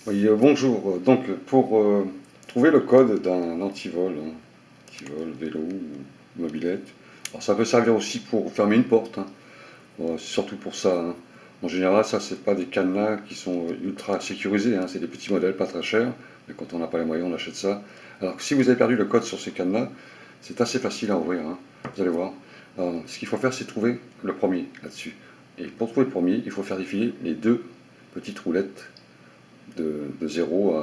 Oui, bonjour. Donc, pour trouver le code d'un antivol, antivol, vélo ou mobilette, alors ça peut servir aussi pour fermer une porte, hein. Bon, c'est surtout pour ça, hein. En général, ça, c'est pas des cadenas qui sont ultra sécurisés, hein. C'est des petits modèles pas très chers, mais quand on n'a pas les moyens, on achète ça. Alors, si vous avez perdu le code sur ces cadenas, c'est assez facile à ouvrir, hein. Vous allez voir. Alors, ce qu'il faut faire, c'est trouver le premier là-dessus. Et pour trouver le premier, il faut faire défiler les deux petites roulettes de 0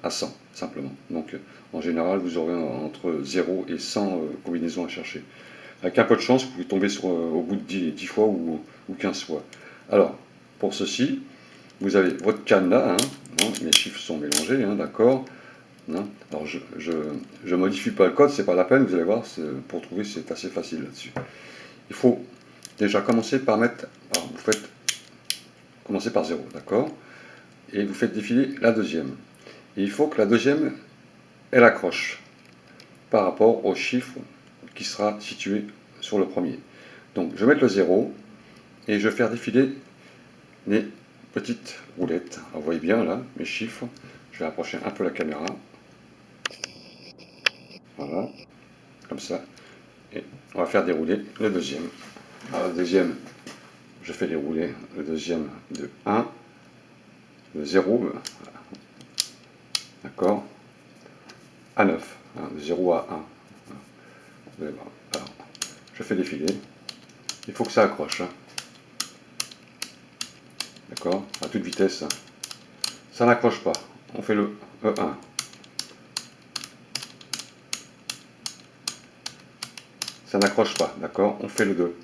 à 100, simplement. Donc, en général, vous aurez entre 0 et 100 combinaisons à chercher. Avec un peu de chance, vous pouvez tomber au bout de 10 fois ou 15 fois. Alors, pour ceci, vous avez votre cadenas, hein, les chiffres sont mélangés, hein, d'accord, hein. Alors, je modifie pas le code, c'est pas la peine, vous allez voir, pour trouver, c'est assez facile là-dessus. Il faut déjà commencer par mettre, alors vous faites, commencer par 0, d'accord, et vous faites défiler la deuxième. Et il faut que la deuxième, elle accroche par rapport au chiffre qui sera situé sur le premier. Donc je vais mettre le 0 et je vais faire défiler les petites roulettes. Alors, vous voyez bien là mes chiffres. Je vais approcher un peu la caméra. Voilà, comme ça. Et on va faire dérouler le deuxième. Alors le deuxième, je fais dérouler le deuxième de 1, de 0, d'accord, à 9, hein, de 0 à 1. Vous allez voir. Alors, je fais défiler. Il faut que ça accroche, hein. D'accord, à toute vitesse. Ça n'accroche pas. On fait le E1. Ça n'accroche pas, d'accord. On fait le 2.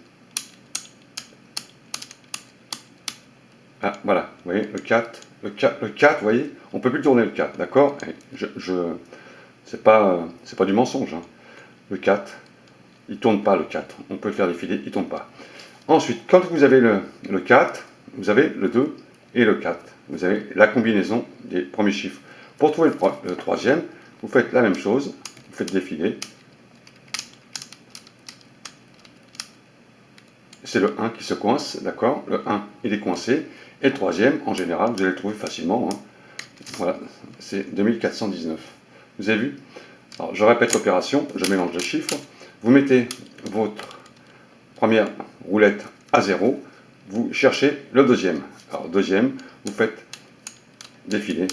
Ah, voilà, vous voyez, le 4. Le 4, vous voyez, on ne peut plus tourner le 4, d'accord. C'est pas du mensonge, hein. Le 4, il ne tourne pas le 4. On peut le faire défiler, il ne tourne pas. Ensuite, quand vous avez le 4, vous avez le 2 et le 4. Vous avez la combinaison des premiers chiffres. Pour trouver le troisième, vous faites la même chose. Vous faites défiler. C'est le 1 qui se coince, d'accord. Le 1, il est coincé. Et le troisième, en général, vous allez le trouver facilement, hein. Voilà, c'est 2419. Vous avez vu? Alors, je répète l'opération, je mélange les chiffres. Vous mettez votre première roulette à 0, vous cherchez le deuxième. Alors, deuxième, vous faites défiler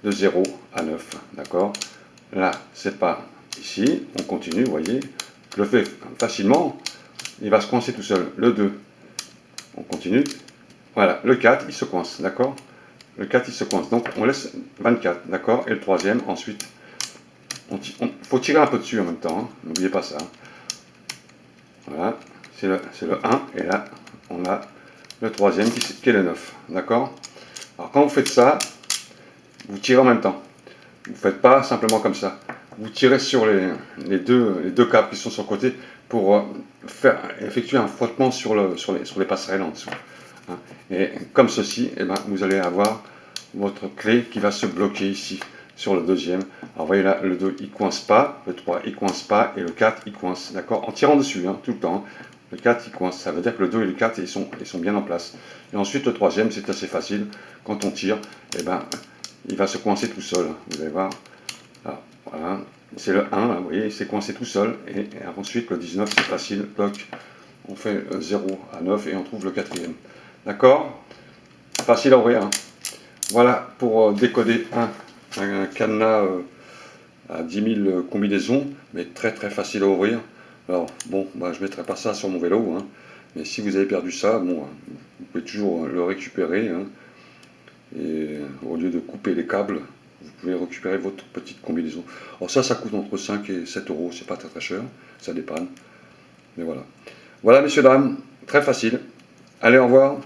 de 0 à 9, d'accord. Là, c'est pas ici, on continue, vous voyez. Je le fais facilement, il va se coincer tout seul. Le 2, on continue. Voilà, le 4, il se coince, d'accord. Le 4, il se coince. Donc, on laisse 24, d'accord. Et le troisième, ensuite, il faut tirer un peu dessus en même temps, hein. N'oubliez pas ça. Voilà, c'est le 1. Et là, on a le troisième qui est le 9, d'accord. Alors, quand vous faites ça, vous tirez en même temps. Vous ne faites pas simplement comme ça. Vous tirez sur les deux câbles qui sont sur le côté pour effectuer un frottement sur les passerelles en dessous, hein. Et comme ceci, eh ben, vous allez avoir votre clé qui va se bloquer ici sur le deuxième. Alors vous voyez là, le 2 il coince pas, le 3 il coince pas et le 4 il coince, d'accord, en tirant dessus, hein, tout le temps. Le 4 il coince, ça veut dire que le 2 et le 4 ils sont bien en place. Et ensuite le troisième, c'est assez facile, quand on tire, eh ben, il va se coincer tout seul, vous allez voir. Alors, voilà, c'est le 1, là, vous voyez, il s'est coincé tout seul, et ensuite le 19 c'est facile, bloc, on fait 0 à 9 et on trouve le quatrième. D'accord? Facile à ouvrir, hein. Voilà pour décoder un cadenas à 10 000 combinaisons, mais très très facile à ouvrir. Alors bon, bah, je ne mettrai pas ça sur mon vélo, hein, mais si vous avez perdu ça, bon, vous pouvez toujours le récupérer, hein, et au lieu de couper les câbles, vous pouvez récupérer votre petite combinaison. Alors ça coûte entre 5 et 7 euros, c'est pas très très cher, ça dépanne, mais voilà. Voilà messieurs dames, très facile. Allez, au revoir.